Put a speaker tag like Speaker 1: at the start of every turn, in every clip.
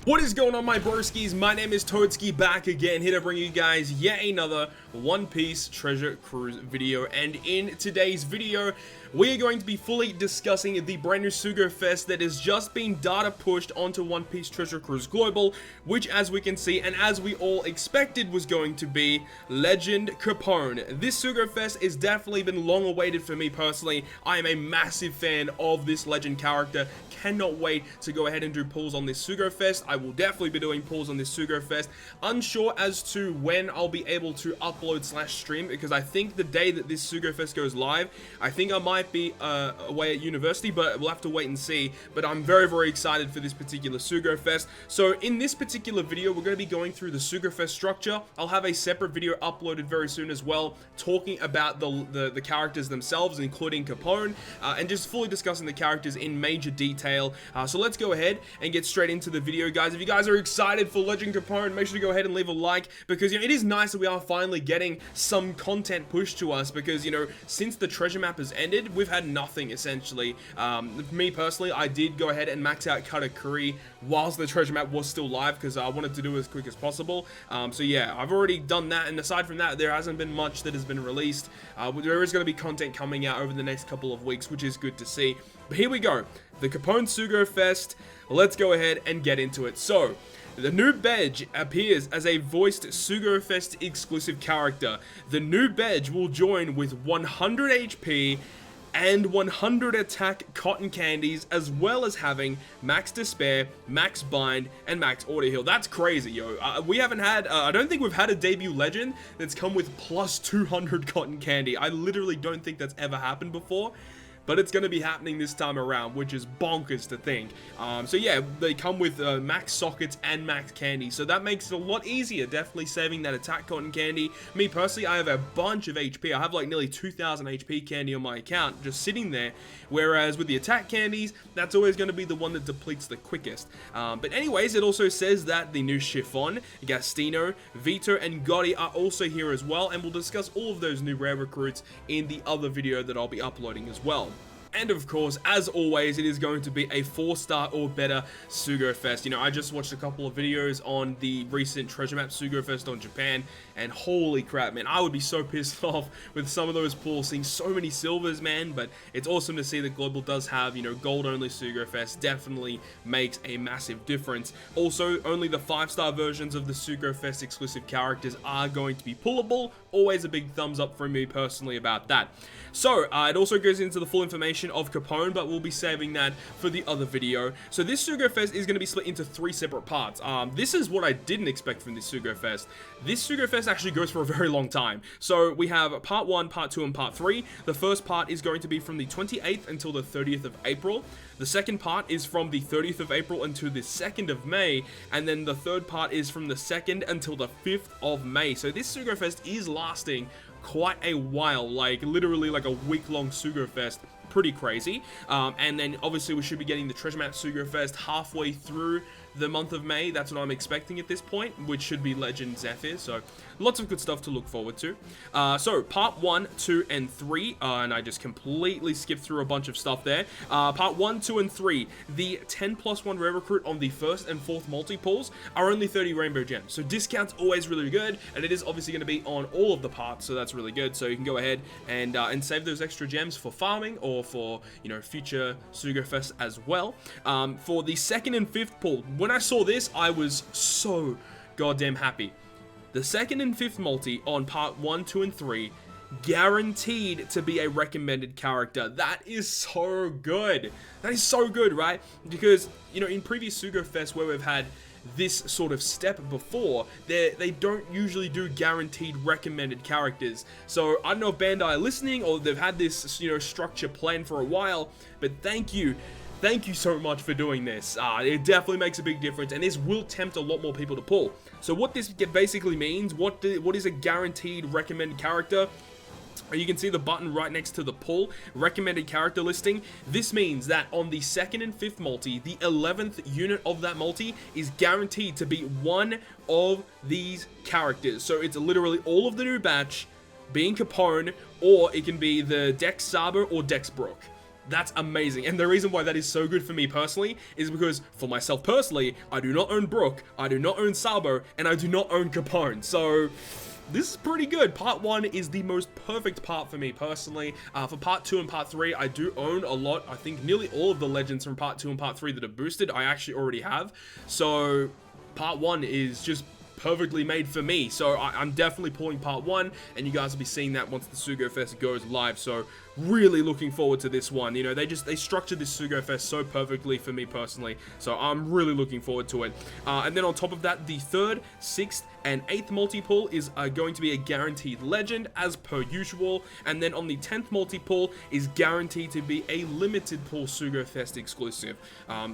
Speaker 1: What is going on, my broskiis? My name is Toadskii, back again, here to bring you guys yet another One Piece Treasure Cruise video. And in today's video, we are going to be fully discussing the brand new SUGO-FEST that has just been data pushed onto One Piece Treasure Cruise Global, which, as we can see, and as we all expected, was going to be Legend Capone. This SUGO-FEST has definitely been long awaited for me personally. I am a massive fan of this Legend character. Cannot wait to go ahead and do pulls on this SUGO-FEST. I will definitely be doing pulls on this SUGO-FEST. Unsure as to when I'll be able to upload / stream, because I think the day that this SUGO-FEST goes live, I think I might be away at university, but we'll have to wait and see. But I'm very excited for this particular SUGO-FEST. So in this particular video, we're going to be going through the SUGO-FEST structure. I'll have a separate video uploaded very soon as well, talking about the characters themselves, including Capone, and just fully discussing the characters in major detail. So let's go ahead and get straight into the video, guys. If you guys are excited for Legend Capone, make sure to go ahead and leave a like, because, you know, it is nice that we are finally getting some content pushed to us, because, you know, since the treasure map has ended, we've had nothing, essentially. Me personally, I did go ahead and max out Katakuri whilst the treasure map was still live, because I wanted to do it as quick as possible. So yeah, I've already done that, and aside from that, there hasn't been much that has been released. There is going to be content coming out over the next couple of weeks, which is good to see. But here we go, the Capone SUGO-FEST. Let's go ahead and get into it. So, the new badge appears as a voiced SUGO-FEST exclusive character. The new badge will join with 100 HP and 100 attack cotton candies, as well as having max despair, max bind, and max auto heal. That's crazy, yo. We haven't had, I don't think we've had a debut legend that's come with plus 200 cotton candy. I literally don't think that's ever happened before. But it's going to be happening this time around, which is bonkers to think. So yeah, they come with max sockets and max candy, so that makes it a lot easier, definitely saving that attack cotton candy. Me personally, I have a bunch of HP. I have like nearly 2,000 HP candy on my account, just sitting there, whereas with the attack candies, that's always going to be the one that depletes the quickest. But anyways, it also says that the new Chiffon, Gastino, Vito, and Gotti are also here as well, and we'll discuss all of those new rare recruits in the other video that I'll be uploading as well. And of course, as always, it is going to be a 4-star or better SUGO-FEST. You know, I just watched a couple of videos on the recent treasure map SUGO-FEST on Japan, and holy crap, man, I would be so pissed off with some of those pulls, seeing so many silvers, man. But it's awesome to see that Global does have, you know, gold-only SUGO-FEST. Definitely makes a massive difference. Also, only the 5-star versions of the SUGO-FEST exclusive characters are going to be pullable. Always a big thumbs up from me personally about that. So, it also goes into the full information of Capone, but we'll be saving that for the other video. So this SUGO-FEST is going to be split into 3 separate parts. This is what I didn't expect from this SUGO-FEST. This SUGO-FEST actually goes for a very long time. So we have part 1, part 2, and part 3. The first part is going to be from the 28th until the 30th of April. The second part is from the 30th of April until the 2nd of May. And then the third part is from the 2nd until the 5th of May. So this SUGO-FEST is lasting quite a while, like literally like a week-long SUGO-FEST. Pretty crazy. And then obviously we should be getting the treasure map SUGO-FEST halfway through the month of May. That's what I'm expecting at this point, which should be Legend Zephyr. So lots of good stuff to look forward to. So part 1, 2, and 3, and I just completely skipped through a bunch of stuff there. Part 1, 2, and 3, the 10+1 rare recruit on the 1st and 4th multi-pulls are only 30 rainbow gems. So discount's always really good, and it is obviously going to be on all of the parts, so that's really good. So you can go ahead and save those extra gems for farming, or for, you know, future SUGO-FEST as well. For the 2nd and 5th pull, when I saw this, I was so goddamn happy. The 2nd and 5th multi on part 1, 2, and 3, guaranteed to be a recommended character. That is so good. That is so good, right? Because, you know, in previous SUGO-FEST where we've had this sort of step before, they don't usually do guaranteed recommended characters. So I don't know if Bandai are listening, or they've had this, you know, structure planned for a while, but thank you so much for doing this. It definitely makes a big difference, and this will tempt a lot more people to pull. So what this basically means, what is a guaranteed recommended character? You can see the button right next to the pull, recommended character listing. This means that on the 2nd and 5th multi, the 11th unit of that multi is guaranteed to be one of these characters. So it's literally all of the new batch being Capone, or it can be the Dex Sabo or Dex Brook. That's amazing. And the reason why that is so good for me personally is because for myself personally, I do not own Brook, I do not own Sabo, and I do not own Capone. So this is pretty good. Part 1 is the most perfect part for me personally. For part 2 and part 3, I do own a lot. I think nearly all of the legends from part 2 and part 3 that are boosted, I actually already have. So part 1 is just perfectly made for me. So I'm definitely pulling part 1, and you guys will be seeing that once the SUGO-FEST goes live. So really looking forward to this one. You know, they structured this SUGO-FEST so perfectly for me personally, so I'm really looking forward to it. And then on top of that, the 3rd, 6th, and 8th multi-pull is going to be a guaranteed legend as per usual, and then on the 10th multi-pull is guaranteed to be a limited pull SUGO-FEST exclusive.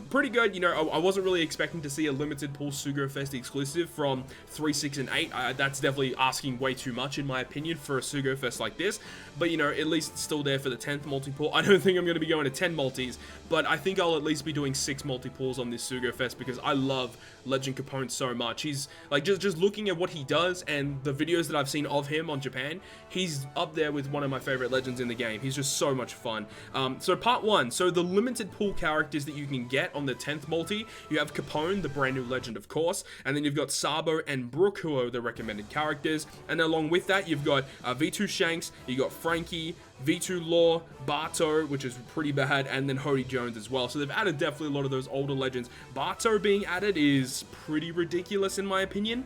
Speaker 1: Pretty good. You know, I wasn't really expecting to see a limited pull SUGO-FEST exclusive from 3, 6, and 8. That's definitely asking way too much in my opinion for a SUGO-FEST like this, but you know, at least it's still there for the 10th multi-pull. I don't think I'm going to be going to 10 multis, but I think I'll at least be doing 6 multi-pulls on this SUGO-FEST because I love Legend Capone so much. He's like, just looking at what he does and the videos that I've seen of him on Japan, he's up there with one of my favorite legends in the game. He's just so much fun. So part 1, so the limited pool characters that you can get on the 10th multi, you have Capone, the brand new legend of course, and then you've got Sabo and Brook, who are the recommended characters, and along with that you've got V2 Shanks, you got Frankie, V2 Law, Barto, which is pretty bad, and then Hody Jones as well. So they've added definitely a lot of those older legends. Barto being added is pretty ridiculous in my opinion.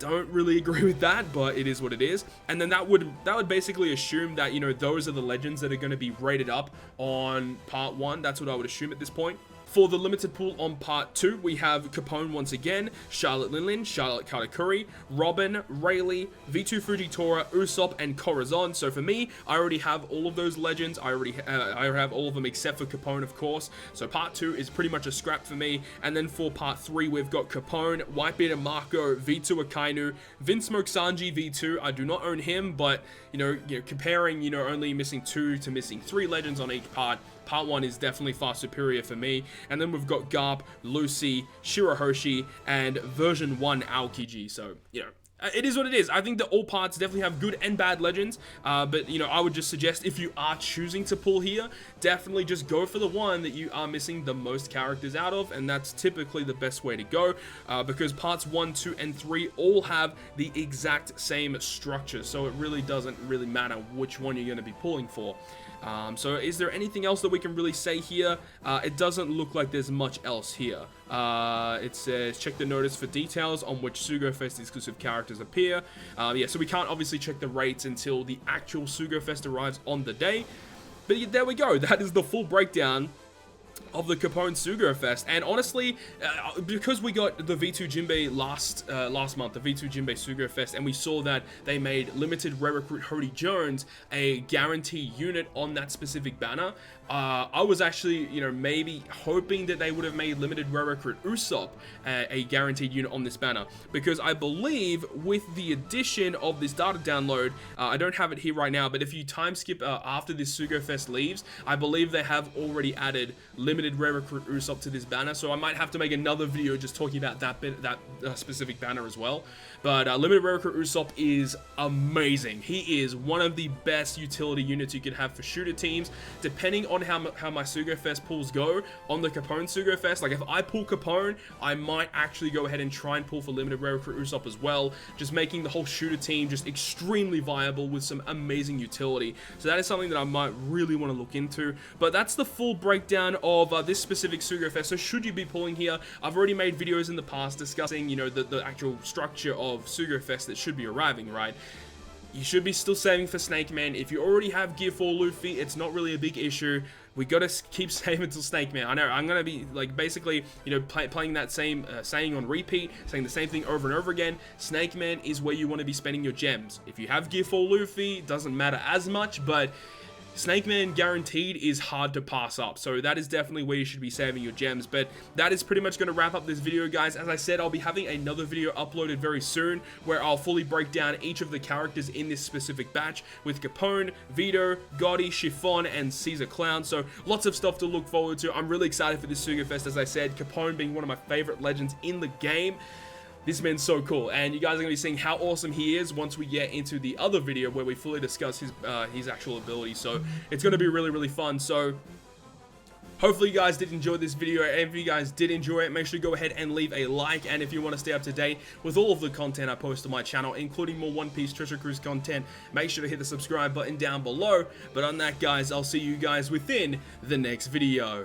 Speaker 1: Don't really agree with that, but it is what it is. And then that would basically assume that, you know, those are the legends that are going to be rated up on part 1. That's what I would assume at this point. For the limited pool on part 2, we have Capone once again, Charlotte Linlin, Charlotte Katakuri, Robin, Rayleigh, V2 Fujitora, Usopp, and Corazon. So for me, I already have all of those legends. I have all of them except for Capone, of course. So part 2 is pretty much a scrap for me. And then for part 3, we've got Capone, Whitebeard and Marco, V2 Akainu, Vinsmoke Sanji V2. I do not own him, but you know, comparing, you know, only missing 2 to missing 3 legends on each part. Part 1 is definitely far superior for me. And then we've got Garp, Lucy, Shirahoshi, and version 1 Aokiji. So, you know, it is what it is. I think that all parts definitely have good and bad legends, but you know, I would just suggest if you are choosing to pull here, definitely just go for the one that you are missing the most characters out of, and that's typically the best way to go, because parts 1, 2, and 3 all have the exact same structure, so it really doesn't really matter which one you're going to be pulling for. So is there anything else that we can really say here? It doesn't look like there's much else here. It says check the notice for details on which SUGO-FEST exclusive characters appear. Yeah, so we can't obviously check the rates until the actual SUGO-FEST arrives on the day. But yeah, there we go. That is the full breakdown of the Capone SUGO-FEST. And honestly, because we got the V2 Jinbei last month, the V2 Jinbei SUGO-FEST, and we saw that they made limited rare recruit Hody Jones a guarantee unit on that specific banner, I was actually, you know, maybe hoping that they would have made limited rare recruit Usopp a guaranteed unit on this banner, because I believe with the addition of this data download, I don't have it here right now, but if you time skip after this SUGO-FEST leaves, I believe they have already added limited rare recruit Usopp to this banner, so I might have to make another video just talking about that specific banner as well. But limited rare recruit Usopp is amazing. He is one of the best utility units you can have for shooter teams, depending on how my SUGO-FEST pulls go on the Capone SUGO-FEST. Like if I pull Capone, I might actually go ahead and try and pull for limited rare recruit Usopp as well, just making the whole shooter team just extremely viable with some amazing utility. So that is something that I might really want to look into. But that's the full breakdown of this specific SUGO-FEST. So should you be pulling here, I've already made videos in the past discussing, you know, the actual structure of SUGO-FEST that should be arriving, right? You should be still saving for Snake Man. If you already have Gear 4 Luffy, it's not really a big issue. We gotta keep saving until Snake Man. I know, I'm gonna be, like, basically, you know, playing that same saying on repeat, saying the same thing over and over again. Snake Man is where you want to be spending your gems. If you have Gear 4 Luffy, it doesn't matter as much, but Snake Man guaranteed is hard to pass up, so that is definitely where you should be saving your gems. But that is pretty much going to wrap up this video, guys. As I said, I'll be having another video uploaded very soon where I'll fully break down each of the characters in this specific batch with Capone, Vito, Gotti, Chiffon, and Caesar Clown. So lots of stuff to look forward to. I'm really excited for this SUGO-FEST, as I said, Capone being one of my favorite legends in the game. This man's so cool, and you guys are going to be seeing how awesome he is once we get into the other video where we fully discuss his actual ability. So it's going to be really, really fun. So Hopefully you guys did enjoy this video, and if you guys did enjoy it, make sure to go ahead and leave a like, and if you want to stay up to date with all of the content I post on my channel, including more One Piece Treasure Cruise content, make sure to hit the subscribe button down below. But on that, guys, I'll see you guys within the next video.